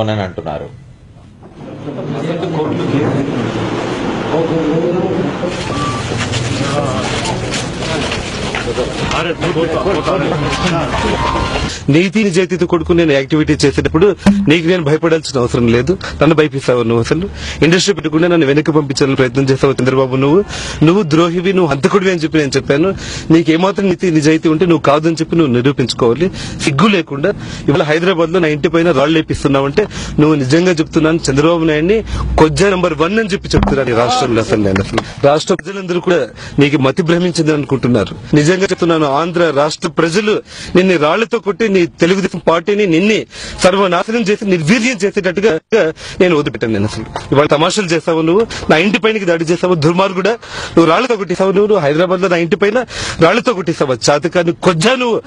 అని అంటున్నారు. నీతి నిజాయితీతో కొడుకు నేను యాక్టివిటీ చేసేటప్పుడు నీకు నేను భయపడాల్సిన అవసరం లేదు. నన్ను భయపిస్తావు నువ్వు? అసలు ఇండస్ట్రీ పెట్టుకుంటే నన్ను వెనక్కి పంపించాలని ప్రయత్నం చేస్తావు చంద్రబాబు. నువ్వు ద్రోహివి, నువ్వు హంతకుడివి అని చెప్పి నేను చెప్పాను. నీకు ఏమాత్రం నీతి నిజాయితీ ఉంటే నువ్వు కాదని చెప్పి నువ్వు నిరూపించుకోవాలి. సిగ్గు లేకుండా ఇవాళ హైదరాబాద్ లో నా ఇంటి పైన రాళ్లు లేపిస్తున్నావంటే నువ్వు నిజంగా చెప్తున్నాను చంద్రబాబు నాయుడిని కొజ్జా నంబర్ 1 అని చెప్పి చెప్తున్నాను ఈ రాష్ట్రంలో. అసలు రాష్ట్ర ప్రజలందరూ కూడా నీకు మతి భ్రమించింది అనుకుంటున్నారు. నిజంగా చెప్తున్నాను, ఆంధ్ర రాష్ట్ర ప్రజలు నిన్ను రాళ్లతో కొట్టి నీ తెలుగుదేశం పార్టీని నిన్ను సర్వనాశనం చేసి నిర్వీర్యం చేసేటట్టుగా నేను వదిలిపెట్టాను. నేను అసలు ఇవాళ తమాషాలు చేస్తావు, నువ్వు నా ఇంటి పైనకి దాడి చేస్తావు, దుర్మార్గుడా. నువ్వు రాళ్లతో కొట్టిస్తావు, నువ్వు హైదరాబాద్ లో నా ఇంటి పైన రాళ్లతో కొట్టిస్తావు, చాతకాని కొజ్జా నువ్వు.